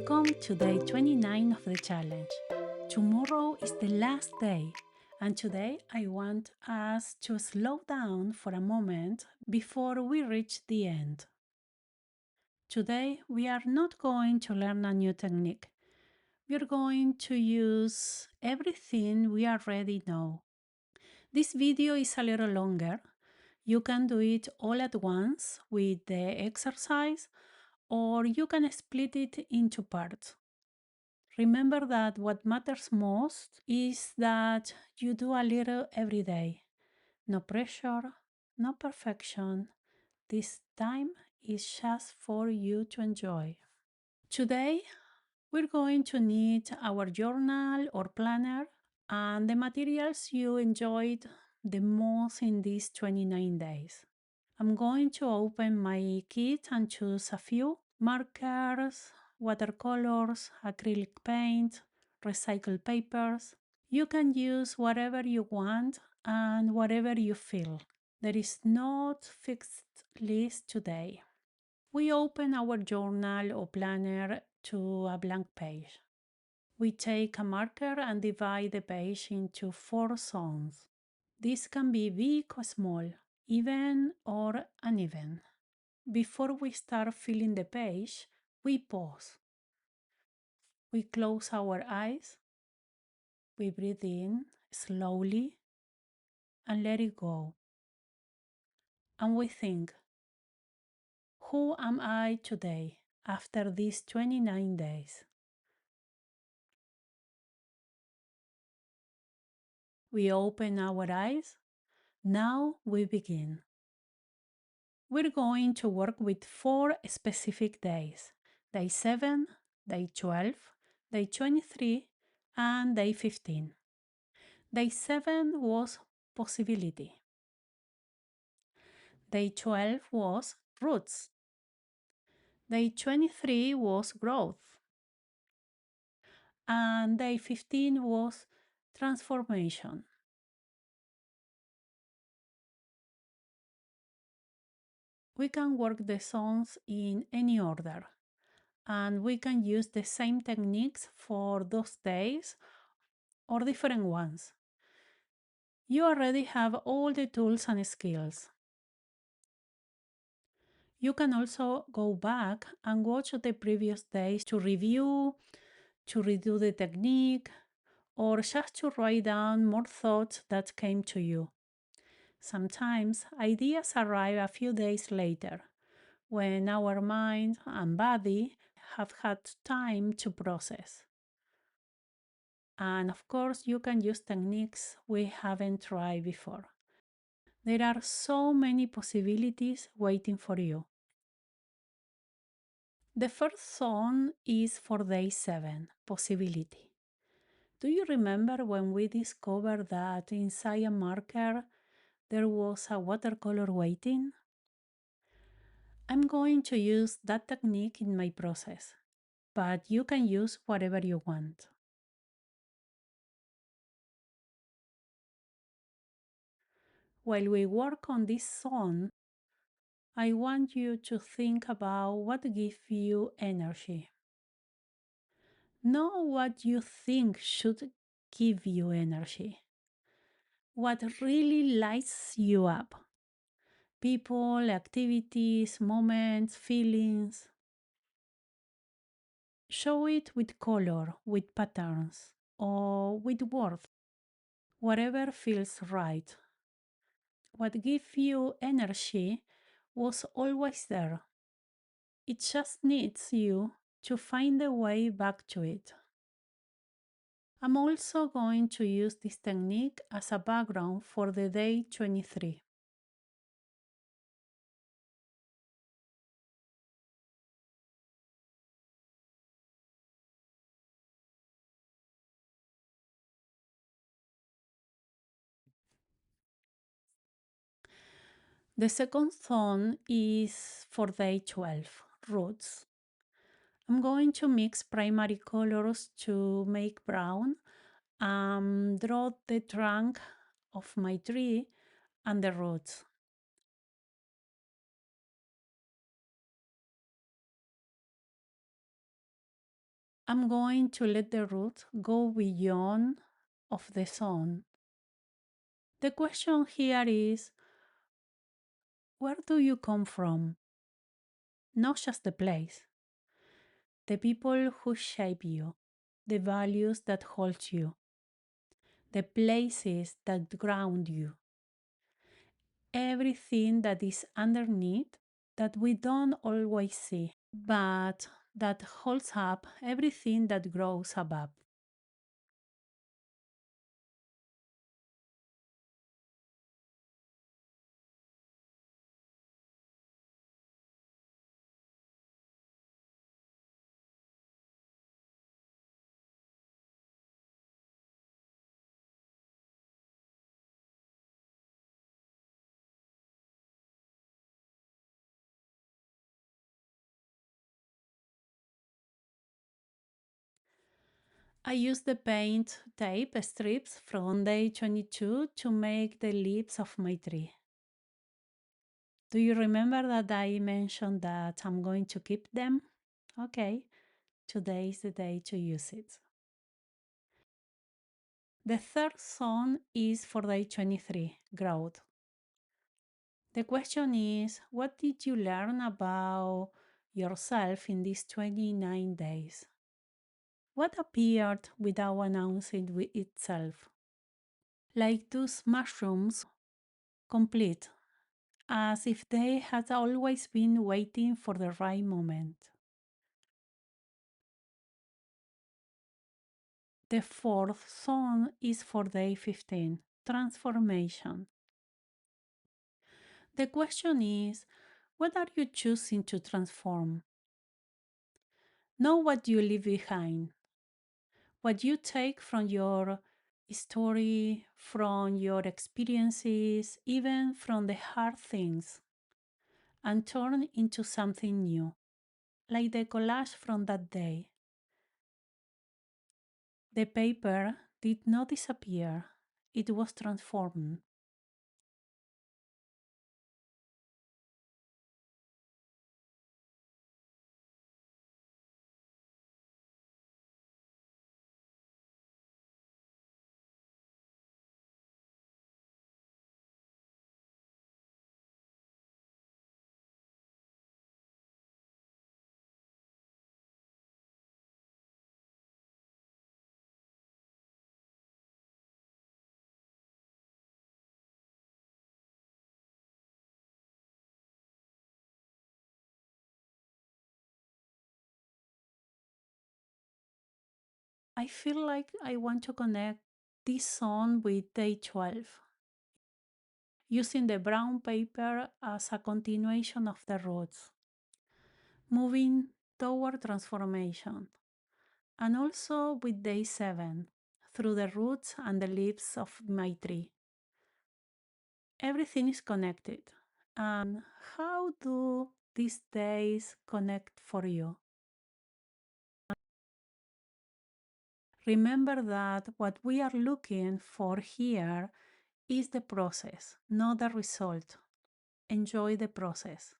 Welcome to day 29 of the challenge. Tomorrow is the last day, and today I want us to slow down for a moment before we reach the end. Today we are not going to learn a new technique. We are going to use everything we already know. This video is a little longer. You can do it all at once with the exercise, or you can split it into parts. Remember that what matters most is that you do a little every day. No pressure, no perfection. This time is just for you to enjoy. Today, we're going to need our journal or planner and the materials you enjoyed the most in these 29 days. I'm going to open my kit and choose a few markers, watercolors, acrylic paint, recycled papers. You can use whatever you want and whatever you feel. There is no fixed list today. We open our journal or planner to a blank page. We take a marker and divide the page into 4 zones. This can be big or small, even or uneven. Before we start filling the page, we pause. We close our eyes. We breathe in slowly and let it go. And we think, who am I today after these 29 days? We open our eyes. Now we begin. We're going to work with 4 specific days: day 7, day 12, day 23, and day 15. Day 7 was possibility. Day 12 was roots. Day 23 was growth. And day 15 was transformation. We can work the zones in any order, and we can use the same techniques for those days or different ones. You already have all the tools and skills. You can also go back and watch the previous days to review, to redo the technique, or just to write down more thoughts that came to you. Sometimes ideas arrive a few days later, when our mind and body have had time to process. And of course, you can use techniques we haven't tried before. There are so many possibilities waiting for you. The first zone is for day 7, possibility. Do you remember when we discovered that inside a marker there was a watercolor waiting? I'm going to use that technique in my process, but you can use whatever you want. While we work on this zone, I want you to think about what gives you energy. Know what you think should give you energy. What really lights you up. People, activities, moments, feelings. Show it with color, with patterns, or with words. Whatever feels right. What gives you energy was always there. It just needs you to find a way back to it. I'm also going to use this technique as a background for the day 23. The second zone is for day 12, roots. I'm going to mix primary colors to make brown and draw the trunk of my tree and the roots. I'm going to let the roots go beyond of the sun. The question here is, where do you come from? Not just the place. The people who shape you, the values that hold you, the places that ground you, everything that is underneath that we don't always see, but that holds up everything that grows above. I used the paint tape strips from day 22 to make the leaves of my tree. Do you remember that I mentioned that I'm going to keep them? Okay, today is the day to use it. The third song is for day 23, growth. The question is, what did you learn about yourself in these 29 days? What appeared without announcing with itself? Like those mushrooms, complete, as if they had always been waiting for the right moment. The fourth song is for day 15, transformation. The question is, what are you choosing to transform? Know what you leave behind, what you take from your story, from your experiences, even from the hard things, and turn into something new, like the collage from that day. The paper did not disappear, it was transformed. I feel like I want to connect this song with day 12, using the brown paper as a continuation of the roots, moving toward transformation, and also with day 7, through the roots and the leaves of my tree. Everything is connected. And how do these days connect for you? Remember that what we are looking for here is the process, not the result. Enjoy the process.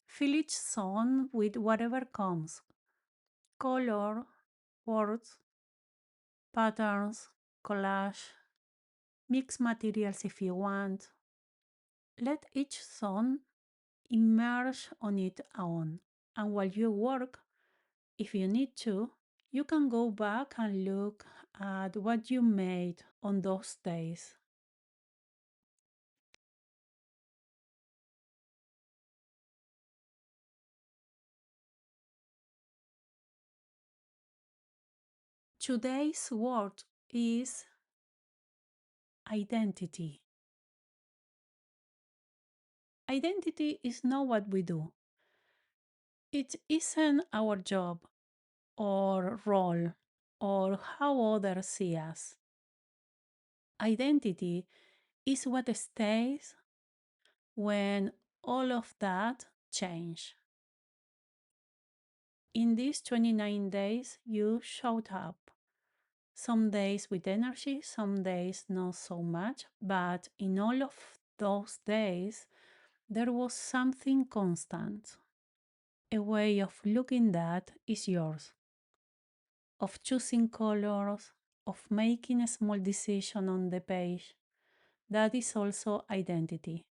Fill each zone with whatever comes: color, words, patterns, collage, mix materials if you want. Let each zone immerse on its own. And while you work, if you need to, you can go back and look at what you made on those days. Today's word is identity. Identity is not what we do. It isn't our job or role or how others see us. Identity is what stays when all of that change. In these 29 days, you showed up. Some days with energy, some days not so much, but in all of those days, there was something constant. A way of looking that is yours, of choosing colors, of making a small decision on the page. That is also identity.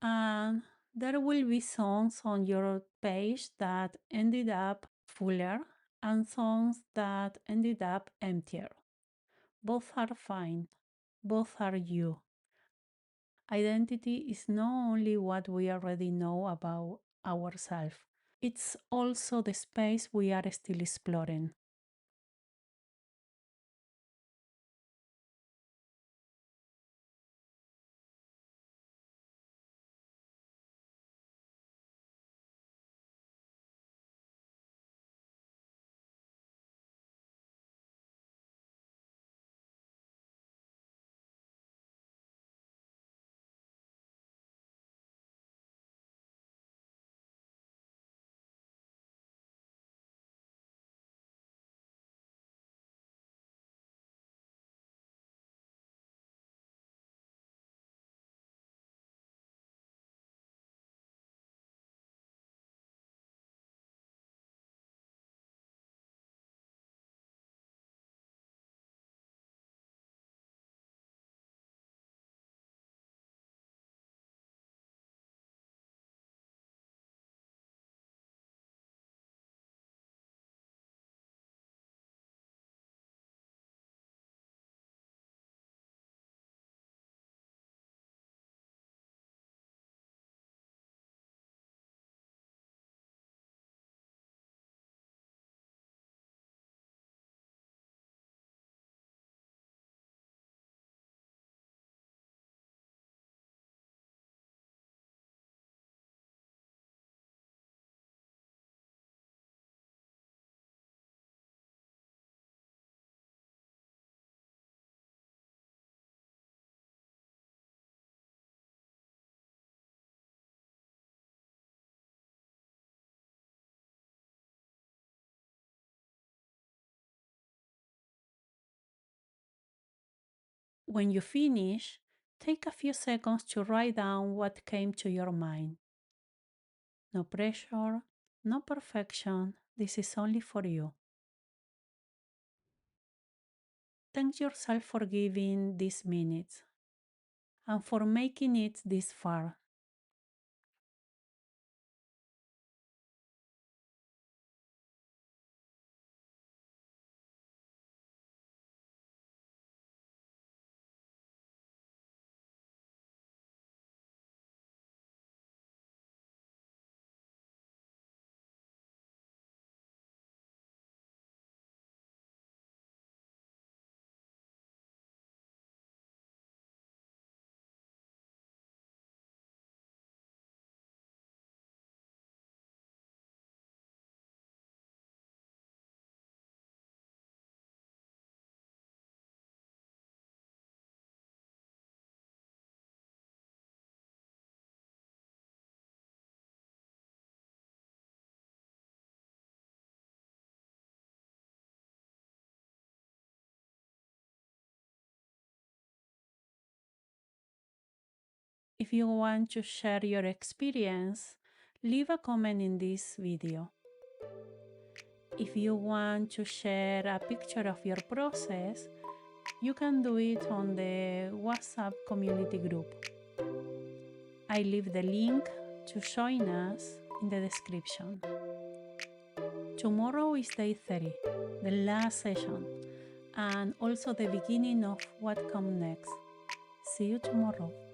And there will be songs on your page that ended up fuller and songs that ended up emptier. Both are fine. Both are you. Identity is not only what we already know about ourselves, it's also the space we are still exploring. When you finish, take a few seconds to write down what came to your mind. No pressure, no perfection, this is only for you. Thank yourself for giving these minutes and for making it this far. If you want to share your experience, leave a comment in this video. If you want to share a picture of your process, you can do it on the WhatsApp community group. I leave the link to join us in the description. Tomorrow is day 30, the last session, and also the beginning of what comes next. See you tomorrow.